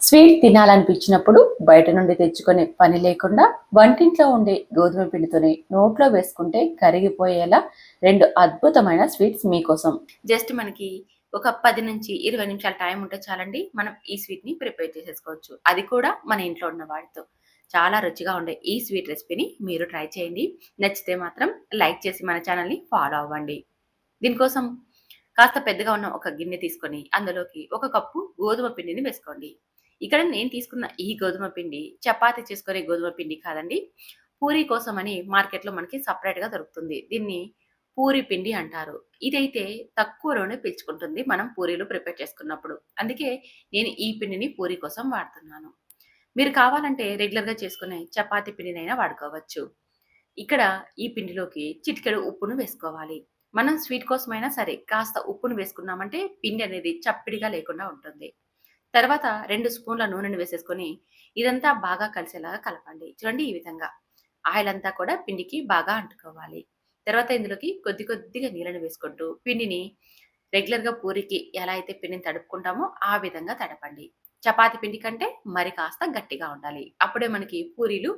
Sweet తినాలనిపించినప్పుడు బయట నుండి తెచ్చుకునే పని లేకుండా వంటింట్లో ఉండే గోధుమ పిండితోనే నోట్లో వేసుకుంటే కరిగిపోయేలా రెండు అద్భుతమైన స్వీట్స్ మీకోసం. జస్ట్ మనకి ఒక 10 నుంచి 20 నిమిషాల టైం ఉంటే చాలండి, మనం ఈ స్వీట్ ని ప్రిపేర్ చేసేసుకోవచ్చు. అది కూడా మన ఇంట్లో ఉన్న వాటితో. చాలా రుచిగా ఉండే ఈ స్వీట్ రెసిపీని మీరు ట్రై చేయండి. నచ్చితే మాత్రం లైక్ చేసి మన ఛానల్ని ఫాలో అవ్వండి. దీనికోసం కాస్త పెద్దగా ఉన్న ఒక గిన్నె తీసుకొని అందులోకి ఒక కప్పు గోధుమ పిండిని వేసుకోండి. ఇక్కడ నేను తీసుకున్న ఈ గోధుమ పిండి చపాతీ చేసుకునే గోధుమ పిండి కాదండి. పూరి కోసం అని మార్కెట్లో మనకి సపరేట్‌గా దొరుకుతుంది. దీన్ని పూరి పిండి అంటారు. ఇదైతే తక్కువలోనే పీల్చుకుంటుంది మనం పూరీలు ప్రిపేర్ చేసుకున్నప్పుడు. అందుకే నేను ఈ పిండిని పూరి కోసం వాడుతున్నాను. మీరు కావాలంటే రెగ్యులర్‌గా చేసుకునే చపాతీ పిండినైనా వాడుకోవచ్చు. ఇక్కడ ఈ పిండిలోకి చిటికెడు ఉప్పును వేసుకోవాలి. మనం స్వీట్ కోసమైనా సరే కాస్త ఉప్పును వేసుకున్నామంటే పిండి అనేది చప్పిడిగా లేకుండా ఉంటుంది. తర్వాత 2 స్పూన్ల నూనెను వేసేసుకొని ఇదంతా బాగా కలిసేలాగా కలపండి. చూడండి ఈ విధంగా. ఆయిల్ అంతా కూడా పిండికి బాగా అంటుకోవాలి. తర్వాత ఇందులోకి కొద్ది కొద్దిగా నీళ్ళని వేసుకుంటూ పిండిని రెగ్యులర్‌గా పూరికి ఎలా అయితే పిండిని తడుపుకుంటామో ఆ విధంగా తడపండి. చపాతీ పిండి కంటే మరి కాస్త గట్టిగా ఉండాలి. అప్పుడే మనకి పూరీలు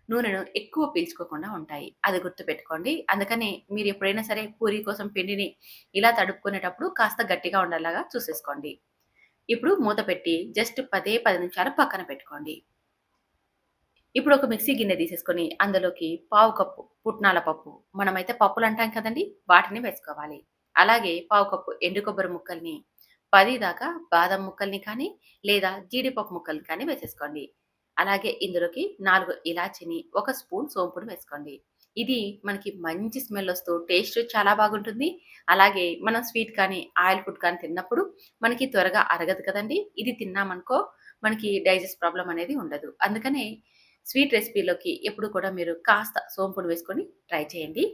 నూనెను ఎక్కువ పీల్చుకోకుండా ఉంటాయి. అది గుర్తుపెట్టుకోండి. అందుకని మీరు ఎప్పుడైనా సరే పూరి కోసం పిండిని ఇలా తడుపుకునేటప్పుడు కాస్త గట్టిగా ఉండేలాగా చూసేసుకోండి. ఇప్పుడు మూత పెట్టి జస్ట్ 10 నిమిషాలు పక్కన పెట్టుకోండి. ఇప్పుడు ఒక మిక్సీ గిన్నె తీసేసుకొని అందులోకి పావు కప్పు పుట్నాల పప్పు, మనమైతే పప్పులు అంటాం కదండి, వాటిని వేసుకోవాలి. అలాగే పావు కప్పు ఎండు కొబ్బరి ముక్కల్ని, 10 దాకా బాదం ముక్కల్ని కానీ లేదా జీడిపప్పు ముక్కల్ని కానీ వేసేసుకోండి. అలాగే ఇందులోకి 4 ఇలాచిని, 1 స్పూన్ సోంపును వేసుకోండి. ఇది మనకి మంచి స్మెల్ వస్తూ టేస్ట్ చాలా బాగుంటుంది. అలాగే మనం స్వీట్ కానీ ఆయిల్ ఫుడ్ కానీ తిన్నప్పుడు మనకి త్వరగా అరగదు కదండి. ఇది తిన్నామనుకో మనకి డైజెస్ట్ ప్రాబ్లం అనేది ఉండదు. అందుకనే స్వీట్ రెసిపీలోకి ఎప్పుడు కూడా మీరు కాస్త సోంపును వేసుకొని ట్రై చేయండి.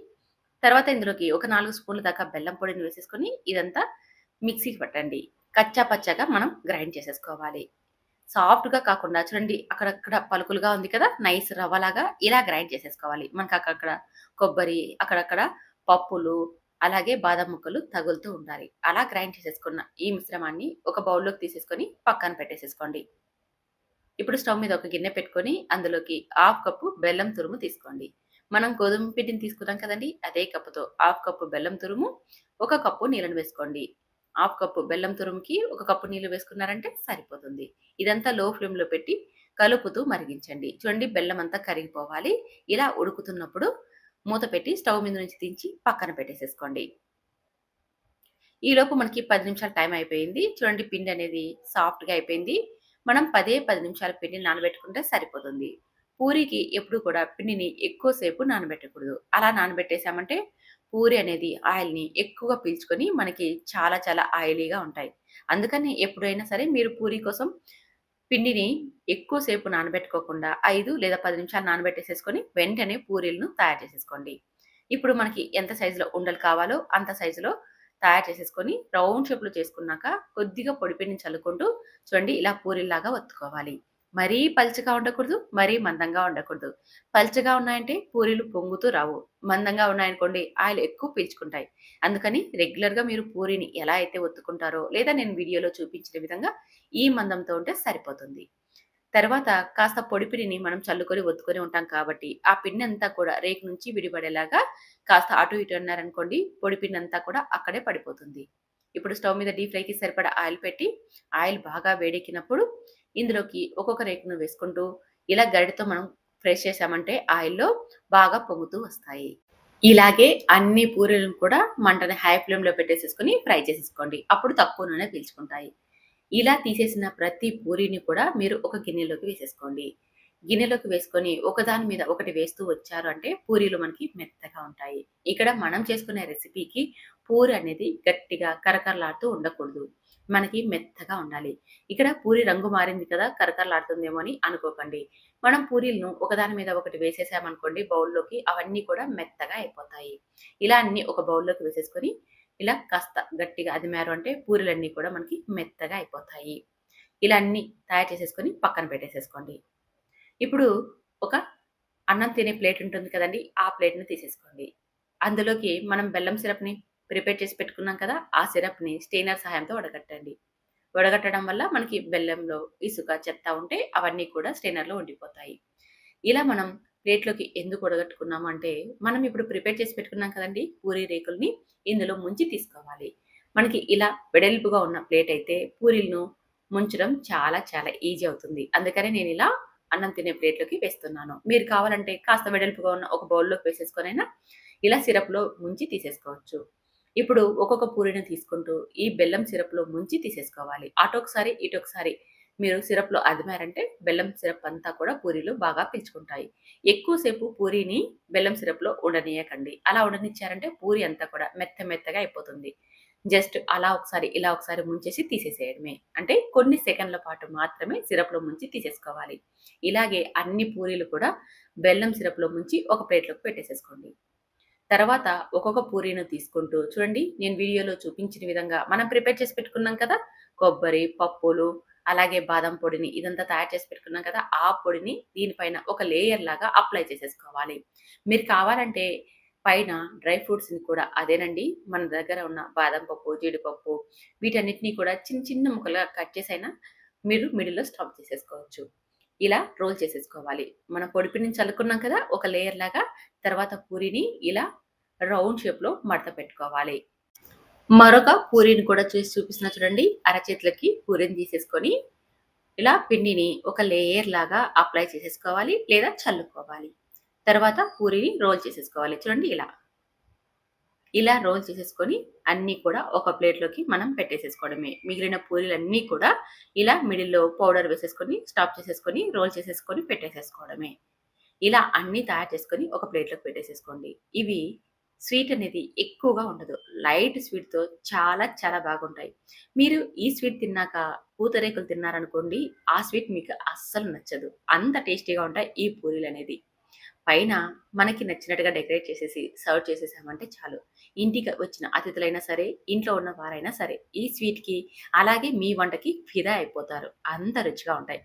తర్వాత ఇందులోకి ఒక 4 స్పూన్ల దాకా బెల్లం పొడిని వేసేసుకొని ఇదంతా మిక్సీకి పట్టండి. కచ్చా పచ్చాగా మనం గ్రైండ్ చేసేసుకోవాలి. సాఫ్ట్‌గా కాకుండా చూడండి అక్కడక్కడ పలుకులుగా ఉంది కదా! నైస్ రవ్వలాగా ఇలా గ్రైండ్ చేసేసుకోవాలి. మనకు అక్కడక్కడ కొబ్బరి, అక్కడక్కడ పప్పులు, అలాగే బాదం ముక్కలు తగులుతూ ఉండాలి. అలా గ్రైండ్ చేసేసుకున్న ఈ మిశ్రమాన్ని ఒక బౌల్‌లోకి తీసేసుకొని పక్కన పెట్టేసేసుకోండి. ఇప్పుడు స్టవ్ మీద ఒక గిన్నె పెట్టుకొని అందులోకి హాఫ్ కప్పు బెల్లం తురుము తీసుకోండి. మనం గోధుమ పిండిని తీసుకున్నాం కదండీ! అదే కప్పుతో హాఫ్ కప్పు బెల్లం తురుము, ఒక కప్పు నీళ్ళని వేసుకోండి. హాఫ్ కప్పు బెల్లం తురుముకి ఒక కప్పు నీళ్లు వేసుకున్నారంటే సరిపోతుంది. ఇదంతా లో ఫ్లేమ్‌లో పెట్టి కలుపుతూ మరిగించండి. చూడండి బెల్లం అంతా కరిగిపోవాలి. ఇలా ఉడుకుతున్నప్పుడు మూత పెట్టి స్టవ్ మీద నుంచి దించి పక్కన పెట్టేసేసుకోండి. ఈలోపు మనకి 10 నిమిషాల టైం అయిపోయింది. చూడండి పిండి అనేది సాఫ్ట్‌గా అయిపోయింది. మనం 10 నిమిషాల పిండిని నానబెట్టుకుంటే సరిపోతుంది. పూరికి ఎప్పుడు కూడా పిండిని ఎక్కువ సేపు నానబెట్టకూడదు. అలా నానబెట్టేసామంటే పూరి అనేది ఆయిల్‌ని ఎక్కువగా పీల్చుకొని మనకి చాలా చాలా ఆయిలీగా ఉంటాయి. అందుకని ఎప్పుడైనా సరే మీరు పూరి కోసం పిండిని ఎక్కువ సేపు నానబెట్టుకోకుండా 5 లేదా 10 నిమిషాలు నానబెట్టేసేసుకొని వెంటనే పూరీలను తయారు చేసేసుకోండి. ఇప్పుడు మనకి ఎంత సైజులో ఉండలు కావాలో అంత సైజులో తయారు చేసేసుకొని రౌండ్ షేప్‌లో చేసుకున్నాక కొద్దిగా పొడి పిండిని చల్లుకుంటూ చూడండి ఇలా పూరీల్లాగా ఒత్తుకోవాలి. మరీ పల్చగా ఉండకూడదు, మరీ మందంగా ఉండకూడదు. పల్చగా ఉన్నాయంటే పూరీలు పొంగుతూ రావు. మందంగా ఉన్నాయనుకోండి ఆయిల్ ఎక్కువ పీల్చుకుంటాయి. అందుకని రెగ్యులర్‌గా మీరు పూరీని ఎలా అయితే ఒత్తుకుంటారో లేదా నేను వీడియోలో చూపించిన విధంగా ఈ మందంతో ఉంటే సరిపోతుంది. తర్వాత కాస్త పొడి పిండిని మనం చల్లుకొని ఒత్తుకొని ఉంటాం కాబట్టి, ఆ పిండంతా కూడా రేకు నుంచి విడిపడేలాగా కాస్త అటు ఇటు అన్నారనుకోండి, పొడి పిండంతా కూడా అక్కడే పడిపోతుంది. ఇప్పుడు స్టవ్ మీద డీప్ ఫ్రైకి సరిపడా ఆయిల్ పెట్టి, ఆయిల్ బాగా వేడెక్కినప్పుడు ఇందులోకి ఒక్కొక్క రేకును వేసుకుంటూ, ఇలా గరిటెతో మనం ప్రెస్ చేశామంటే ఆయిల్‌లో బాగా పొంగుతూ వస్తాయి. ఇలాగే అన్ని పూరీలను కూడా మంటని హై ఫ్లేమ్‌లో పెట్టేసేసుకొని ఫ్రై చేసేసుకోండి. అప్పుడు తక్కువ నూనె పీల్చుకుంటాయి. ఇలా తీసేసిన ప్రతి పూరీని కూడా మీరు ఒక గిన్నెలోకి వేసేసుకోండి. గిన్నెలోకి వేసుకొని ఒకదాని మీద ఒకటి వేస్తూ వచ్చారు అంటే పూరీలు మనకి మెత్తగా ఉంటాయి. ఇక్కడ మనం చేసుకునే రెసిపీకి పూరి అనేది గట్టిగా కరకరలాడుతూ ఉండకూడదు. మనకి మెత్తగా ఉండాలి. ఇక్కడ పూరి రంగు మారింది కదా కరకరలాడుతుందేమో అని అనుకోకండి. మనం పూరీలను ఒకదాని మీద ఒకటి వేసేసామనుకోండి బౌల్‌లోకి, అవన్నీ కూడా మెత్తగా అయిపోతాయి. ఇలా అన్ని ఒక బౌల్‌లోకి వేసేసుకొని ఇలా కాస్త గట్టిగా అదిమారు అంటే పూరీలన్నీ కూడా మనకి మెత్తగా అయిపోతాయి. ఇలా అన్నీ తయారు చేసేసుకొని పక్కన పెట్టేసేసుకోండి. ఇప్పుడు ఒక అన్నం తినే ప్లేట్ ఉంటుంది కదండీ! ఆ ప్లేట్‌ని తీసేసుకోండి. అందులోకి మనం బెల్లం సిరప్‌ని ప్రిపేర్ చేసి పెట్టుకున్నాం కదా! ఆ సిరప్‌ని స్టెయినర్ సహాయంతో వడగట్టండి. వడగట్టడం వల్ల మనకి బెల్లంలో ఇసుక, చెత్త ఉంటే అవన్నీ కూడా స్ట్రెయినర్‌లో ఉండిపోతాయి. ఇలా మనం ప్లేట్‌లోకి ఎందుకు వడగట్టుకున్నాము అంటే, మనం ఇప్పుడు ప్రిపేర్ చేసి పెట్టుకున్నాం కదండీ! పూరీ రేకుల్ని ఇందులో ముంచి తీసుకోవాలి. మనకి ఇలా వెడల్పుగా ఉన్న ప్లేట్ అయితే పూరీలను ముంచడం చాలా చాలా ఈజీ అవుతుంది. అందుకనే నేనిలా అన్నం తినే ప్లేట్‌లోకి వేస్తున్నాను. మీరు కావాలంటే కాస్త వెడల్పుగా ఉన్న ఒక బౌల్‌లోకి వేసేసుకొనైనా ఇలా సిరప్‌లో ముంచి తీసేసుకోవచ్చు. ఇప్పుడు ఒక్కొక్క పూరీని తీసుకుంటూ ఈ బెల్లం సిరప్‌లో ముంచి తీసేసుకోవాలి. అటొకసారి, ఇటొకసారి మీరు సిరప్‌లో అదిమారంటే బెల్లం సిరప్ అంతా కూడా పూరీలు బాగా పీల్చుకుంటాయి. ఎక్కువ సేపు పూరీని బెల్లం సిరప్‌లో ఉండనీయకండి. అలా ఉండనిచ్చారంటే పూరి అంతా కూడా మెత్తగా అయిపోతుంది. జస్ట్ అలా ఒకసారి, ఇలా ఒకసారి ముంచేసి తీసేసేయడమే. అంటే కొన్ని సెకన్ల పాటు మాత్రమే సిరప్‌లో ముంచి తీసేసుకోవాలి. ఇలాగే అన్ని పూరీలు కూడా బెల్లం సిరప్‌లో ముంచి ఒక ప్లేట్‌లోకి పెట్టేసేసుకోండి. తర్వాత ఒక్కొక్క పూరీని తీసుకుంటూ చూడండి, నేను వీడియోలో చూపించిన విధంగా మనం ప్రిపేర్ చేసి పెట్టుకున్నాం కదా! కొబ్బరి, పప్పులు, అలాగే బాదం పొడిని ఇదంతా తయారు చేసి పెట్టుకున్నాం కదా! ఆ పొడిని దీనిపైన ఒక లేయర్ లాగా అప్లై చేసేసుకోవాలి. మీరు కావాలంటే పైన డ్రై ఫ్రూట్స్‌ని కూడా అదేనండి, మన దగ్గర ఉన్న బాదం పప్పు, జీడిపప్పు వీటన్నిటిని కూడా చిన్న ముక్కలుగా కట్ చేసైనా మీరు మిడిల్‌లో స్టఫ్ చేసేసుకోవచ్చు. ఇలా రోల్ చేసేసుకోవాలి. మనం పొడిపిండిని చల్లుకున్నాం కదా! ఒక లేయర్ లాగా. తర్వాత పూరిని ఇలా రౌండ్ షేప్‌లో మడత పెట్టుకోవాలి. మరొక పూరీని కూడా చేసి చూపిస్తున్నా చూడండి. అరచేతులకి పూరీని తీసేసుకొని, ఇలా పిండిని ఒక లేయర్ లాగా అప్లై చేసేసుకోవాలి లేదా చల్లుకోవాలి. తర్వాత పూరీని రోల్ చేసేసుకోవాలి. చూడండి ఇలా. ఇలా రోల్ చేసేసుకొని అన్నీ కూడా ఒక ప్లేట్‌లోకి మనం పెట్టేసేసుకోవడమే. మిగిలిన పూరీలన్నీ కూడా ఇలా మిడిల్‌లో పౌడర్ వేసేసుకొని, స్టఫ్ చేసేసుకొని, రోల్ చేసేసుకొని పెట్టేసేసుకోవడమే. ఇలా అన్నీ తయారు చేసుకొని ఒక ప్లేట్‌లోకి పెట్టేసేసుకోండి. ఇవి స్వీట్ అనేది ఎక్కువగా ఉండదు. లైట్ స్వీట్‌తో చాలా చాలా బాగుంటాయి. మీరు ఈ స్వీట్ తిన్నాక పూతరేకులు తిన్నారనుకోండి, ఆ స్వీట్ మీకు అస్సలు నచ్చదు. అంత టేస్టీగా ఉంటాయి ఈ పూరీలనేది. పైన మనకి నచ్చినట్టుగా డెకరేట్ చేసేసి సర్వ్ చేసేసామంటే చాలు. ఇంటికి వచ్చిన అతిథులైనా సరే, ఇంట్లో ఉన్న వారైనా సరే, ఈ స్వీట్‌కి అలాగే మీ వంటకి ఫిదా అయిపోతారు. అంత రుచిగా ఉంటాయి.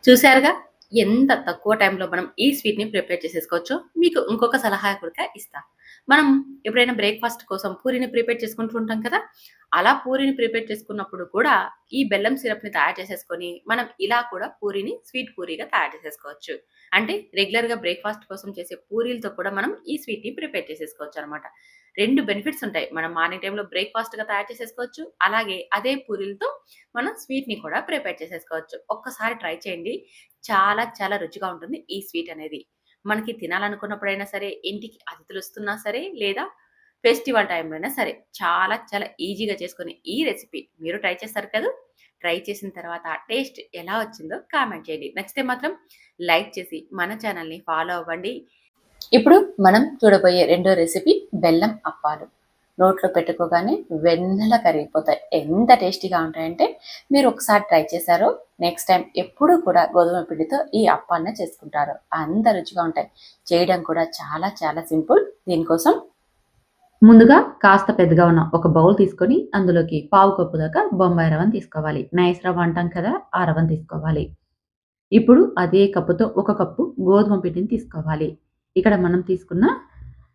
చూసారుగా ఎంత తక్కువ టైంలో మనం ఈ స్వీట్‌ని ప్రిపేర్ చేసేసుకోవచ్చో. మీకు ఇంకొక సలహా కూడా ఇస్తా. మనం ఎప్పుడైనా బ్రేక్‌ఫాస్ట్ కోసం పూరిని ప్రిపేర్ చేసుకుంటూ ఉంటాం కదా! అలా పూరిని ప్రిపేర్ చేసుకున్నప్పుడు కూడా ఈ బెల్లం సిరప్‌ని తయారు చేసేసుకొని, మనం ఇలా కూడా పూరిని స్వీట్ పూరిగా తయారు చేసేసుకోవచ్చు. అంటే రెగ్యులర్‌గా బ్రేక్‌ఫాస్ట్ కోసం చేసే పూరీలతో కూడా మనం ఈ స్వీట్‌ని ప్రిపేర్ చేసేసుకోవచ్చనమాట. 2 బెనిఫిట్స్ ఉంటాయి. మనం మార్నింగ్ టైమ్‌లో బ్రేక్‌ఫాస్ట్‌గా తయారు చేసేసుకోవచ్చు. అలాగే అదే పూరీలతో మనం స్వీట్‌ని కూడా ప్రిపేర్ చేసేసుకోవచ్చు. ఒక్కసారి ట్రై చేయండి. చాలా చాలా రుచిగా ఉంటుంది ఈ స్వీట్ అనేది. మనకి తినాలనుకున్నప్పుడైనా సరే, ఇంటికి అతిథులొస్తున్నా సరే, లేదా ఫెస్టివల్ టైమ్‌లో అయినా సరే, చాలా చాలా ఈజీగా చేసుకునే ఈ రెసిపీ మీరు ట్రై చేస్తారు కదూ! ట్రై చేసిన తర్వాత టేస్ట్ ఎలా వచ్చిందో కామెంట్ చేయండి. నచ్చితే మాత్రం లైక్ చేసి మన ఛానెల్‌ని ఫాలో అవ్వండి. ఇప్పుడు మనం చూడబోయే రెండో రెసిపీ బెల్లం అప్పాలు. నోట్లో పెట్టుకోగానే వెన్నలా కరిగిపోతాయి. ఎంత టేస్టీగా ఉంటాయంటే మీరు ఒకసారి ట్రై చేశారో నెక్స్ట్ టైం ఎప్పుడూ కూడా గోధుమ పిండితో ఈ అప్పాన్ని చేసుకుంటారు. అంత రుచిగా ఉంటాయి. చేయడం కూడా చాలా చాలా సింపుల్. దీనికోసం ముందుగా కాస్త పెద్దగా ఉన్న ఒక బౌల్ తీసుకొని అందులోకి పావు కప్పు దాకా బొంబాయి రవ్వను తీసుకోవాలి. నైస్ రవ్వ అంటాం కదా! ఆ రవ్వను తీసుకోవాలి. ఇప్పుడు అదే కప్పుతో ఒక కప్పు గోధుమ పిండిని తీసుకోవాలి. ఇక్కడ మనం తీసుకున్న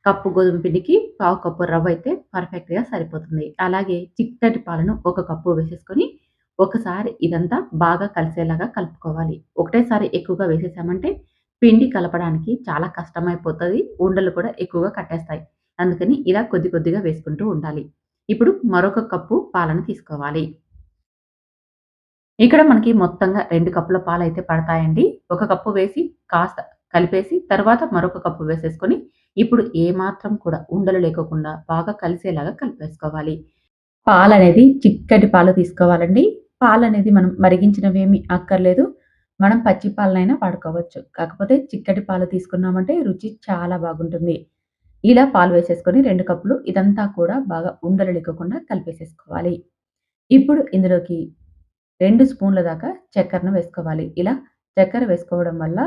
కప్పు గోధుమ పిండికి పావు కప్పు రవ్వ అయితే పర్ఫెక్ట్‌గా సరిపోతుంది. అలాగే చిక్కటి పాలను ఒక కప్పు వేసేసుకొని ఒకసారి ఇదంతా బాగా కలిసేలాగా కలుపుకోవాలి. ఒకటేసారి ఎక్కువగా వేసేసామంటే పిండి కలపడానికి చాలా కష్టమైపోతది. ఉండలు కూడా ఎక్కువగా కట్టేస్తాయి. అందుకని ఇలా కొద్ది కొద్దిగా వేసుకుంటూ ఉండాలి. ఇప్పుడు మరొక కప్పు పాలను తీసుకోవాలి. ఇక్కడ మనకి మొత్తంగా 2 కప్పుల పాలైతే పడతాయండి. ఒక కప్పు వేసి కాస్త కలిపేసి తర్వాత మరొక కప్పు వేసేసుకొని ఇప్పుడు ఏమాత్రం కూడా ఉండలు లేకోకుండా బాగా కలిసేలాగా కలిపేసుకోవాలి. పాలనేది చిక్కటి పాలు తీసుకోవాలండి. పాలనేది మనం మరిగించినవేమి అక్కర్లేదు. మనం పచ్చి పాలనైనా వాడుకోవచ్చు. కాకపోతే చిక్కటి పాలు తీసుకున్నామంటే రుచి చాలా బాగుంటుంది. ఇలా పాలు వేసేసుకొని 2 కప్పులు ఇదంతా కూడా బాగా ఉండలు లేకోకుండా కలిపేసేసుకోవాలి. ఇప్పుడు ఇందులోకి 2 స్పూన్ల దాకా చక్కెరను వేసుకోవాలి. ఇలా చక్కెర వేసుకోవడం వల్ల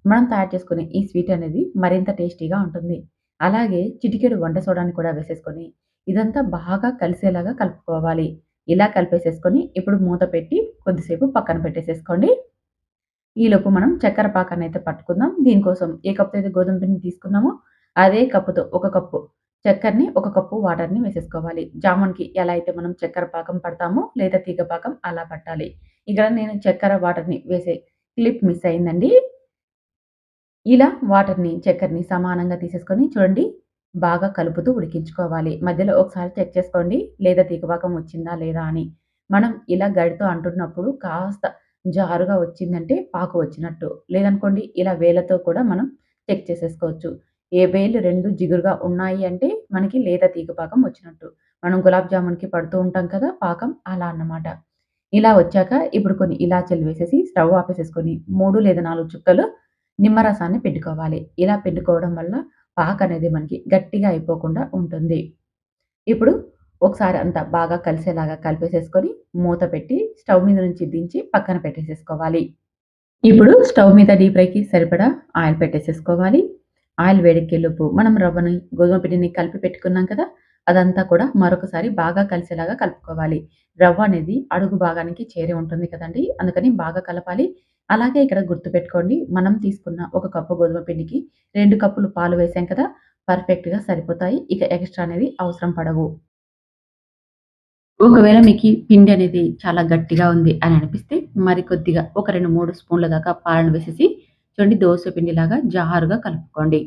మనం తయారు చేసుకునే ఈ స్వీట్ అనేది మరింత టేస్టీగా ఉంటుంది. అలాగే చిటికెడు వంట సోడాని కూడా వేసేసుకొని ఇదంతా బాగా కలిసేలాగా కలుపుకోవాలి. ఇలా కలిపేసేసుకొని ఇప్పుడు మూత పెట్టి కొద్దిసేపు పక్కన పెట్టేసేసుకోండి. ఈలోపు మనం చక్కెర పాకాన్నయితే పట్టుకుందాం. దీనికోసం ఏ కప్పుతో అయితే గోధుమ పిండిని తీసుకున్నామో అదే కప్పుతో ఒక కప్పు చక్కెరని ఒక కప్పు వాటర్‌ని వేసేసుకోవాలి. జామున్‌కి ఎలా అయితే మనం చక్కెర పాకం పడతామో లేదా తీగ పాకం అలా పట్టాలి. ఇక్కడ నేను చక్కెర వాటర్‌ని వేసే క్లిప్ మిస్ అయిందండి. ఇలా వాటర్‌ని, చక్కెరని సమానంగా తీసేసుకొని చూడండి బాగా కలుపుతూ ఉడికించుకోవాలి. మధ్యలో ఒకసారి చెక్ చేసుకోండి లేదా తీగ పాకం వచ్చిందా లేదా అని. మనం ఇలా గరిటెతో అంటున్నప్పుడు కాస్త జారుగా వచ్చిందంటే పాకు వచ్చినట్టు. లేదనుకోండి ఇలా వేళ్ళతో కూడా మనం చెక్ చేసేసుకోవచ్చు. ఏ వేళ్ళు 2 జిగురుగా ఉన్నాయి అంటే మనకి లేత తీగ పాకం వచ్చినట్టు. మనం గులాబ్ జామున్‌కి పడుతూ ఉంటాం కదా పాకం అలా అన్నమాట. ఇలా వచ్చాక ఇప్పుడు కొన్ని ఇలాచీలు వేసేసి స్టవ్ ఆపేసేసుకొని 3 లేదా 4 చుక్కలు నిమ్మరసాన్ని పిండుకోవాలి. ఇలా పిండుకోవడం వల్ల పాకనేది మనకి గట్టిగా అయిపోకుండా ఉంటుంది. ఇప్పుడు ఒకసారి అంతా బాగా కలిసేలాగా కలిపేసేసుకొని మూత పెట్టి స్టవ్ మీద నుంచి దించి పక్కన పెట్టేసేసుకోవాలి. ఇప్పుడు స్టవ్ మీద డీప్ ఫ్రైకి సరిపడా ఆయిల్ పెట్టేసేసుకోవాలి. ఆయిల్ వేడెక్కేలోపు మనం రవ్వని, గోధుమ పిండిని కలిపి పెట్టుకున్నాం కదా! అదంతా కూడా మరొకసారి బాగా కలిసేలాగా కలుపుకోవాలి. రవ్వ అనేది అడుగు భాగానికి చేరి ఉంటుంది కదండీ! అందుకని బాగా కలపాలి. అలాగే ఇక్కడ గుర్తుపెట్టుకోండి మనం తీసుకున్న ఒక కప్పు గోధుమ పిండికి 2 కప్పులు పాలు వేసాం కదా! పర్ఫెక్ట్‌గా సరిపోతాయి. ఇక ఎక్స్‌ట్రా అనేది అవసరం పడవు. ఒకవేళ మీకీ పిండి అనేది చాలా గట్టిగా ఉంది అని అనిపిస్తే, మరి కొద్దిగా ఒక 2, 3 స్పూన్ల దాకా పాలను వేసేసి చూడండి దోస పిండిలాగా జారుగా కలుపుకోండి.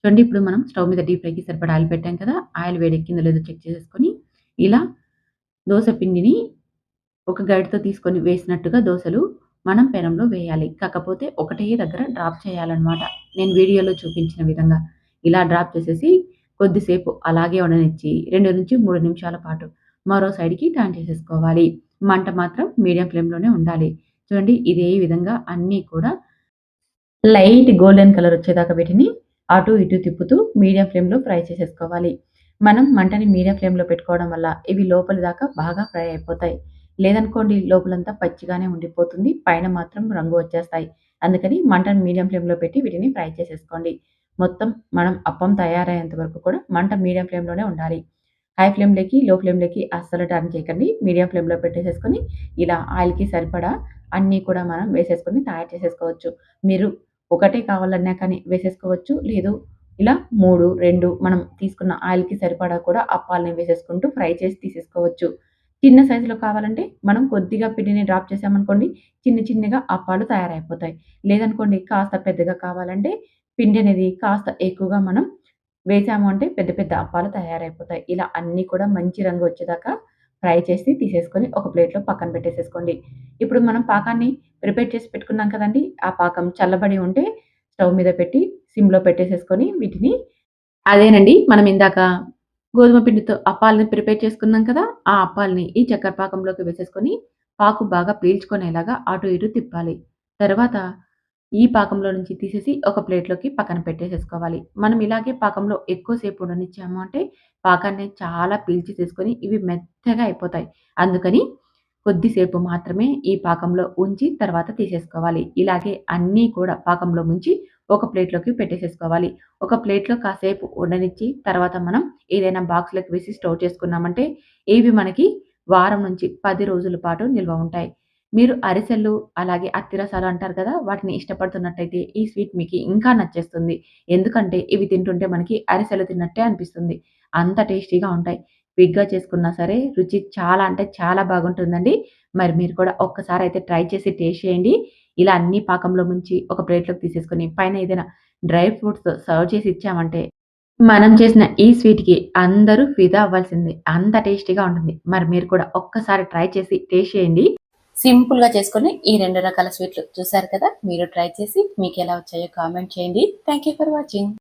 చూడండి ఇప్పుడు మనం స్టవ్ మీద డీప్ ఫ్రైకి సరిపడా ఆయిల్ పెట్టాం కదా! ఆయిల్ వేడెక్కిందో లేదో చెక్ చేసేసుకొని, ఇలా దోస పిండిని ఒక గరిటెతో తీసుకొని వేసినట్టుగా దోసలు మనం పెనంలో వేయాలి. కాకపోతే ఒకటే దగ్గర డ్రాప్ చేయాలన్నమాట. నేను వీడియోలో చూపించిన విధంగా. ఇలా డ్రాప్ చేసేసి కొద్దిసేపు అలాగే ఉండనిచ్చి 2-3 నిమిషాల పాటు మరో సైడ్‌కి టర్న్ చేసేసుకోవాలి. మంట మాత్రం మీడియం ఫ్లేమ్‌లోనే ఉండాలి. చూడండి ఇదే విధంగా అన్నీ కూడా లైట్ గోల్డెన్ కలర్ వచ్చేదాకా వీటిని అటు ఇటు తిప్పుతూ మీడియం ఫ్లేమ్‌లో ఫ్రై చేసేసుకోవాలి. మనం మంటని మీడియం ఫ్లేమ్‌లో పెట్టుకోవడం వల్ల ఇవి లోపలి దాకా బాగా ఫ్రై అయిపోతాయి. లేదనుకోండి లోపలంతా పచ్చిగానే ఉండిపోతుంది. పైన మాత్రం రంగు వచ్చేస్తాయి. అందుకని మంటను మీడియం ఫ్లేమ్‌లో పెట్టి వీటిని ఫ్రై చేసేసుకోండి. మొత్తం మనం అప్పం తయారయ్యేంత వరకు కూడా మంట మీడియం ఫ్లేమ్‌లోనే ఉండాలి. హై ఫ్లేమ్‌లోకి, లో ఫ్లేమ్‌లోకి అస్సలు టర్న్ చేయకండి. మీడియం ఫ్లేమ్‌లో పెట్టేసేసుకొని ఇలా ఆయిల్‌కి సరిపడా అన్నీ కూడా మనం వేసేసుకొని తయారు చేసేసుకోవచ్చు. మీరు ఒకటే కావాలన్నా కానీ వేసేసుకోవచ్చు. లేదు ఇలా 3, 2 మనం తీసుకున్న ఆయిల్‌కి సరిపడా కూడా అప్పాలని వేసేసుకుంటూ ఫ్రై చేసి తీసేసుకోవచ్చు. చిన్న సైజులో కావాలంటే మనం కొద్దిగా పిండిని డ్రాప్ చేసామనుకోండి చిన్నగా అప్పాలు తయారైపోతాయి. లేదనుకోండి కాస్త పెద్దగా కావాలంటే పిండి అనేది కాస్త ఎక్కువగా మనం వేసాము అంటే పెద్ద అప్పాలు తయారైపోతాయి. ఇలా అన్నీ కూడా మంచి రంగు వచ్చేదాకా ఫ్రై చేసి తీసేసుకొని ఒక ప్లేట్‌లో పక్కన పెట్టేసేసుకోండి. ఇప్పుడు మనం పాకాన్ని ప్రిపేర్ చేసి పెట్టుకున్నాం కదండీ! ఆ పాకం చల్లబడి ఉంటే స్టవ్ మీద పెట్టి సిమ్‌లో పెట్టేసేసుకొని వీటిని అదేనండి మనం ఇందాక గోధుమ పిండితో అప్పాలని ప్రిపేర్ చేసుకున్నాం కదా! ఆ అప్పాలని ఈ చక్కెర పాకంలోకి వేసేసుకొని పాకు బాగా పీల్చుకునేలాగా అటు ఇటు తిప్పాలి. తర్వాత ఈ పాకంలో నుంచి తీసేసి ఒక ప్లేట్‌లోకి పక్కన పెట్టేసేసుకోవాలి. మనం ఇలాగే పాకంలో ఎక్కువ సేపు ఉండనిచ్చాము అంటే పాకాన్ని చాలా పీల్చి తీసుకొని ఇవి మెత్తగా అయిపోతాయి. అందుకని కొద్దిసేపు మాత్రమే ఈ పాకంలో ఉంచి తర్వాత తీసేసుకోవాలి. ఇలాగే అన్నీ కూడా పాకంలో ముంచి ఒక ప్లేట్‌లోకి పెట్టేసేసుకోవాలి. ఒక ప్లేట్‌లో కాసేపు ఉండనిచ్చి తర్వాత మనం ఏదైనా బాక్స్‌లోకి వేసి స్టోర్ చేసుకున్నామంటే ఇవి మనకి వారం నుంచి 10 రోజుల పాటు నిల్వ ఉంటాయి. మీరు అరిసెలు, అలాగే అత్తిరసాలు అంటారు కదా! వాటిని ఇష్టపడుతున్నట్టయితే ఈ స్వీట్ మీకి ఇంకా నచ్చేస్తుంది. ఎందుకంటే ఇవి తింటుంటే మనకి అరిసెలు తిన్నట్టే అనిపిస్తుంది. అంత టేస్టీగా ఉంటాయి. క్విక్‌గా చేసుకున్నా సరే రుచి చాలా అంటే చాలా బాగుంటుందండి. మరి మీరు కూడా ఒక్కసారయితే ట్రై చేసి టేస్ట్ చేయండి. ఇలా అన్నీ పాకంలో ముంచి ఒక ప్లేట్‌లోకి తీసేసుకొని పైన ఏదైనా డ్రై ఫ్రూట్స్‌తో సర్వ్ చేసి ఇచ్చామంటే మనం చేసిన ఈ స్వీట్‌కి అందరూ ఫిదా అవ్వాల్సిందే. అంత టేస్టీగా ఉంటుంది. మరి మీరు కూడా ఒక్కసారి ట్రై చేసి టేస్ట్ చేయండి. సింపుల్‌గా చేసుకొని ఈ 2 రకాల స్వీట్లు చూసారు కదా! మీరు ట్రై చేసి మీకెలా వచ్చాయో కామెంట్ చేయండి. Thank you for watching.